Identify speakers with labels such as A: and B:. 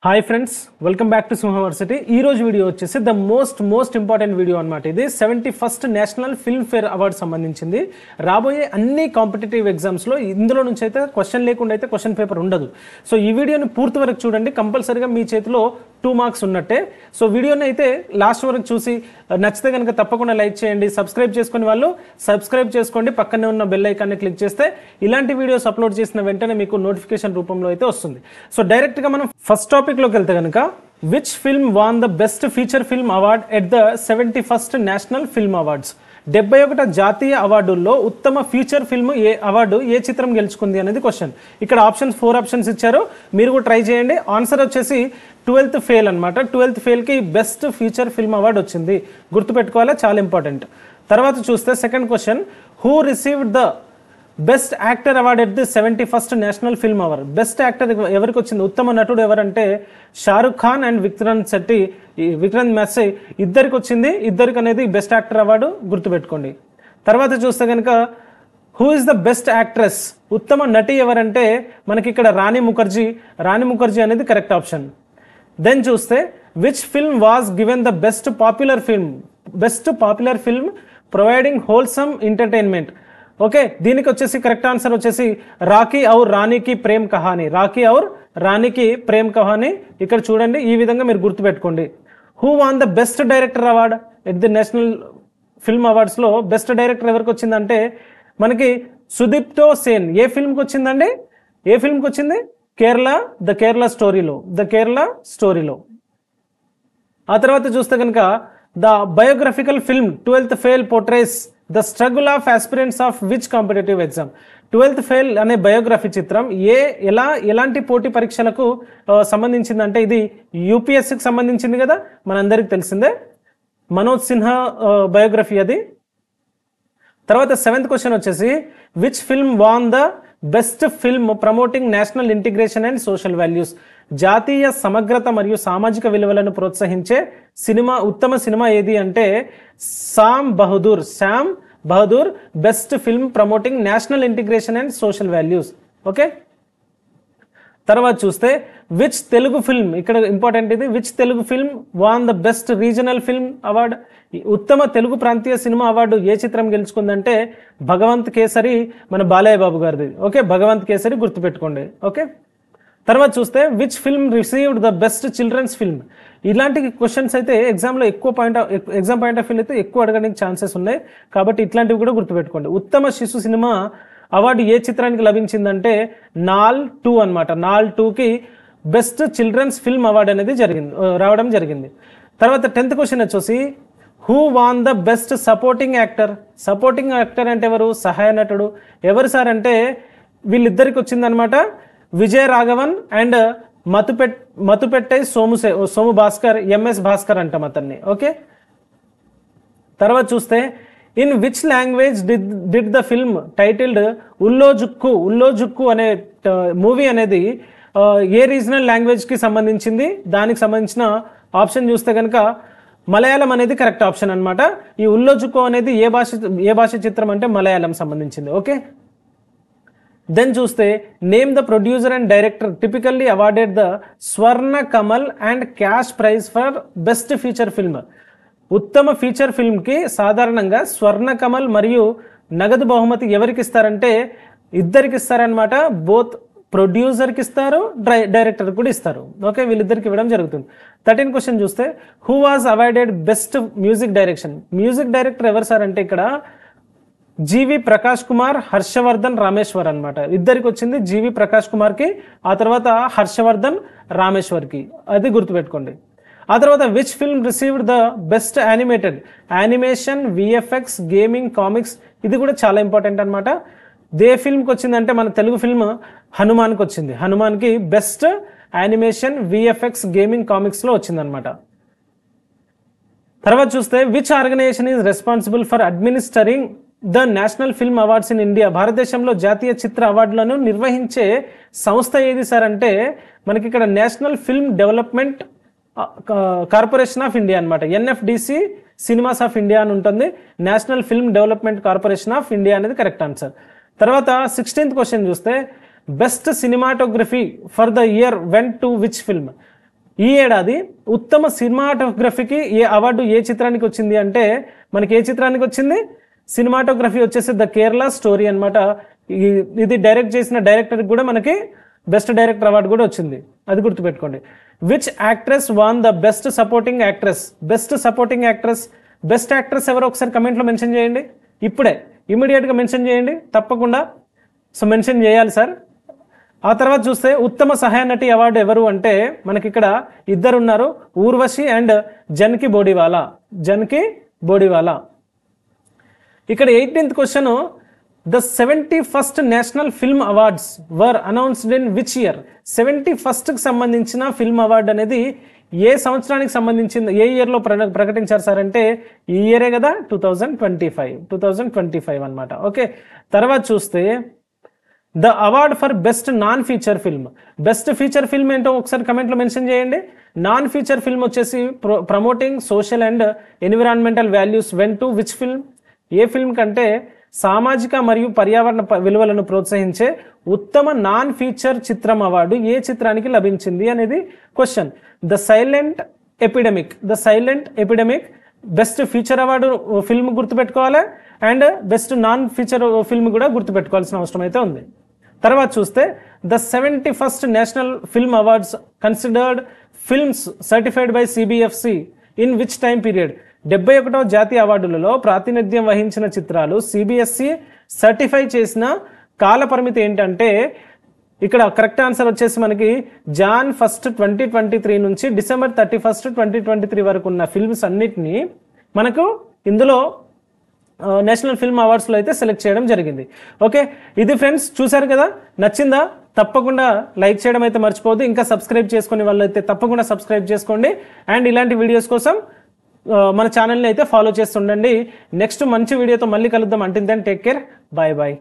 A: Hi friends, welcome back to సింహవర్సిటీ. ఈ రోజు వీడియో వచ్చేసి ద మోస్ట్ ఇంపార్టెంట్ వీడియో అనమాట. ఇది 71st national film fair award సంబంధించింది. రాబోయే అన్ని కాంపిటేటివ్ ఎగ్జామ్స్లో ఇందులో నుంచి అయితే క్వశ్చన్ లేకుండా అయితే క్వశ్చన్ పేపర్ ఉండదు. సో ఈ వీడియోని పూర్తి వరకు చూడండి, కంపల్సరీగా మీ చేతిలో 2 మార్క్స్ ఉన్నట్టే. సో వీడియోని అయితే లాస్ట్ వరకు చూసి నచ్చితే కనుక తప్పకుండా లైక్ చేయండి. సబ్స్క్రైబ్ చేసుకునే వాళ్ళు సబ్స్క్రైబ్ చేసుకోండి, పక్కనే ఉన్న బెల్ ఐకాన్ని క్లిక్ చేస్తే ఇలాంటి వీడియోస్ అప్లోడ్ చేసిన వెంటనే మీకు నోటిఫికేషన్ రూపంలో అయితే వస్తుంది. సో డైరెక్ట్గా మనం ఫస్ట్ టాపిక్లోకి వెళ్తే కనుక which film won the best feature film award at the 71st national film awards. 71 జాతీయ అవార్డుల్లో ఉత్తమ ఫీచర్ ఫిల్మ్ ఏ చిత్రం గెలుచుకుంది అనేది క్వశ్చన్. ఇక్కడ 4 ఆప్షన్స్ ఇచ్చారు, మీరు కూడా ట్రై చేయండి. ఆన్సర్ వచ్చేసి 12th ఫెయిల్ అనమాట. 12th ఫెయిల్కి బెస్ట్ ఫీచర్ ఫిల్మ్ అవార్డు వచ్చింది, గుర్తుపెట్టుకోవాలి, చాలా ఇంపార్టెంట్. తర్వాత చూస్తే second question, who received the best actor award at the 71st national film award. Best actor ఎవరికి వచ్చింది, ఉత్తమ నటుడు ఎవరంటే షారుఖ్ ఖాన్ అండ్ విక్రాంత్ మెస్సీ ఇద్దరికి వచ్చింది. ఇద్దరికి అనేది బెస్ట్ యాక్టర్ అవార్డు, గుర్తుపెట్టుకోండి. తర్వాత చూస్తే కనుక who is the best actress, ఉత్తమ నటి ఎవరంటే మనకి ఇక్కడ రాణి ముఖర్జీ అనేది కరెక్ట్ ఆప్షన్. దెన్ చూస్తే which film was given the best popular film providing wholesome entertainment. Okay, దీనికి వచ్చేసి కరెక్ట్ ఆన్సర్ వచ్చేసి రాఖీ ఔర్ రాణికి ప్రేమ్ కహానీ. ఇక్కడ చూడండి, ఈ విధంగా మీరు గుర్తుపెట్టుకోండి. Who won the best director award at the national film అవార్డ్స్లో బెస్ట్ డైరెక్టర్ ఎవరికి వచ్చిందంటే మనకి సుదీప్తో సేన్. ఏ ఫిల్మ్కి వచ్చిందండి? ద కేరళ స్టోరీలో. ఆ తర్వాత చూస్తే కనుక the biographical film 12th fail portrays the struggle of aspirants of which competitive exam. 12th fail అనే బయోగ్రఫీ చిత్రం ఎలాంటి పోటీ పరీక్షలకు సంబంధించిందంటే ఇది యూపీఎస్సీకి సంబంధించింది కదా, మనందరికి తెలిసిందే. మనోజ్ సిన్హా బయోగ్రఫీ అది. తర్వాత 7th క్వశ్చన్ వచ్చేసి which film won the best film promoting national integration and social values. జాతీయ సమగ్రత మరియు సామాజిక విలువలను ప్రోత్సహించే ఉత్తమ సినిమా ఏది అంటే Sam Bahadur best film promoting national integration and social values. Okay, తర్వాత చూస్తే విచ్ తెలుగు ఫిల్మ్, ఇక్కడ ఇంపార్టెంట్ ఇది, which Telugu film won the best regional film award. ఉత్తమ తెలుగు ప్రాంతీయ సినిమా అవార్డు ఏ చిత్రం గెలుచుకుందంటే భగవంత్ కేసరి, మన బాలయ్య బాబు గారిది. ఓకే, భగవంత్ కేసరి గుర్తుపెట్టుకోండి. ఓకే, తర్వాత చూస్తే which film received the best children's film. ఇలాంటి క్వశ్చన్స్ అయితే ఎగ్జామ్ పాయింట్ ఆఫ్ వ్యూ అయితే ఎక్కువ అడగడానికి ఛాన్సెస్ ఉన్నాయి, కాబట్టి ఇట్లాంటివి కూడా గుర్తుపెట్టుకోండి. ఉత్తమ శిశు సినిమా అవార్డు ఏ చిత్రానికి లభించిందంటే నాల్ 2 అనమాట. నాల్ 2కి బెస్ట్ చిల్డ్రన్స్ ఫిల్మ్ అవార్డు అనేది రావడం జరిగింది. తర్వాత 10th క్వశ్చన్ వచ్చేసి who won the best supporting actor అంటే ఎవరు? సహాయ నటుడు. ఎవరు సార్ అంటే వీళ్ళిద్దరికి వచ్చిందనమాట, విజయ్ రాఘవన్ అండ్ మతుపెట్టై సోము భాస్కర్, ఎంఎస్ భాస్కర్ అంటాం అతన్ని. ఓకే, తర్వాత చూస్తే in which language did the film titled Ullozhukku అనే మూవీ అనేది ఏ రీజనల్ లాంగ్వేజ్కి సంబంధించింది? దానికి సంబంధించిన ఆప్షన్ చూస్తే కనుక మలయాళం అనేది కరెక్ట్ ఆప్షన్ అనమాట. ఈ ఉల్లో జుక్కు అనేది ఏ భాష చిత్రం అంటే మలయాళం సంబంధించింది. ఓకే, దెన్ చూస్తే name the producer and director typically awarded the Swarna Kamal and cash prize for best feature film. ఉత్తమ ఫీచర్ ఫిల్మ్కి సాధారణంగా స్వర్ణ కమల్ మరియు నగదు బహుమతి ఎవరికి ఇస్తారంటే ఇద్దరికి ఇస్తారనమాట. బోత్ ప్రొడ్యూసర్కి ఇస్తారు, డైరెక్టర్ కూడా ఇస్తారు. ఓకే, వీళ్ళిద్దరికి ఇవ్వడం జరుగుతుంది. 13th క్వశ్చన్ చూస్తే who was awarded best music director ఎవరు సార్ అంటే ఇక్కడ జీవి ప్రకాష్ కుమార్, హర్షవర్ధన్ రామేశ్వర్ అనమాట. ఇద్దరికి వచ్చింది, జీవి ప్రకాష్ కుమార్కి, ఆ తర్వాత హర్షవర్ధన్ రామేశ్వర్కి, అది గుర్తుపెట్టుకోండి. ఆ తర్వాత which film received the best animation, VFX, gaming, comics. ఇది కూడా చాలా ఇంపార్టెంట్ అనమాట. ఫిల్మ్కి వచ్చిందంటే మన తెలుగు ఫిల్మ్ హనుమాన్కి వచ్చింది. హనుమాన్కి బెస్ట్ యానిమేషన్, విఎఫ్ఎక్స్, గేమింగ్, కామిక్స్లో వచ్చిందనమాట. తర్వాత చూస్తే which organization is responsible for administering the national film awards in India. భారతదేశంలో జాతీయ చిత్ర అవార్డులను నిర్వహించే సంస్థ ఏది సార్ అంటే మనకి ఇక్కడ national film development corporation of India అనమాట. ఎన్ఎఫ్డిసి సినిమాస్ ఆఫ్ ఇండియా అని ఉంటుంది. National film development corporation of India అనేది కరెక్ట్ ఆన్సర్. తర్వాత 16th క్వశ్చన్ చూస్తే best cinematography for the year went to which film. ఈ ఏడాది ఉత్తమ సినిమాటోగ్రఫీకి అవార్డు ఏ చిత్రానికి వచ్చింది అంటే మనకి ఏ చిత్రానికి వచ్చింది? సినిమాటోగ్రఫీ వచ్చేసి ద కేరళ స్టోరీ అనమాట. ఇది డైరెక్ట్ చేసిన డైరెక్టర్కి కూడా మనకి బెస్ట్ డైరెక్టర్ అవార్డు కూడా వచ్చింది, అది గుర్తుపెట్టుకోండి. Which actress won the best supporting actress? Best supporting actress, best actress ఎవరో ఒకసారి కమెంట్లో మెన్షన్ చేయండి. ఇప్పుడే ఇమీడియట్గా మెన్షన్ చేయండి తప్పకుండా. సో మెన్షన్ చేయాలి సార్. ఆ తర్వాత చూస్తే ఉత్తమ సహాయ నటి అవార్డు ఎవరు అంటే మనకి ఇక్కడ ఇద్దరు ఉన్నారు, ఊర్వశి అండ్ జన్కి బోడివాలా. జన్కి బోడివాలా. ఇక్కడ 18th question, the 71st national film awards were announced in which year? 71కి సంబంధించిన ఫిల్మ్ అవార్డు అనేది ఏ సంవత్సరానికి సంబంధించింది, ఏ ఇయర్లో ప్రకటించారు సార్ అంటే ఈ ఇయరే కదా, 2025 అనమాట. ఓకే, తర్వాత చూస్తే the award for best non feature film. Best feature film ఏంటో ఒకసారి కమెంట్లో మెన్షన్ చేయండి. నాన్ ఫీచర్ ఫిల్మ్ వచ్చేసి promoting social and environmental values went to which film? ఏ ఫిల్మ్ కంటే సామాజిక మరియు పర్యావరణ విలువలను ప్రోత్సహించే ఉత్తమ నాన్ ఫీచర్ చిత్రం అవార్డు ఏ చిత్రానికి లభించింది అనేది question. The silent epidemic. The silent epidemic best feature award film గుర్తుపెట్టుకోవాలి, and best non feature film కూడా గుర్తుపెట్టుకోవాల్సిన అవసరం అయితే ఉంది. తర్వాత చూస్తే the 71st national film awards considered films certified by CBFC in which time period? 71వ జాతీయ అవార్డులలో ప్రాతినిధ్యం వహించిన చిత్రాలు సిబిఎస్సి సర్టిఫై చేసిన కాల పరిమితి ఏంటంటే ఇక్కడ కరెక్ట్ ఆన్సర్ వచ్చేసి మనకి Jan 1, 2023 నుంచి December 31, 2023 వరకు ఉన్న ఫిల్మ్స్ అన్నిటినీ మనకు ఇందులో నేషనల్ ఫిల్మ్ అవార్డ్స్లో అయితే సెలెక్ట్ చేయడం జరిగింది. ఓకే, ఇది ఫ్రెండ్స్, చూసారు కదా, నచ్చిందా? తప్పకుండా లైక్ చేయడం అయితే మర్చిపోవద్దు. ఇంకా సబ్స్క్రైబ్ చేసుకునే వాళ్ళు అయితే తప్పకుండా సబ్స్క్రైబ్ చేసుకోండి. అండ్ ఇలాంటి వీడియోస్ కోసం మన ఛానల్ని అయితే ఫాలో చేస్తుండండి. నెక్స్ట్ మంచి వీడియోతో మళ్ళీ కలుద్దాం. Until then take care, bye bye.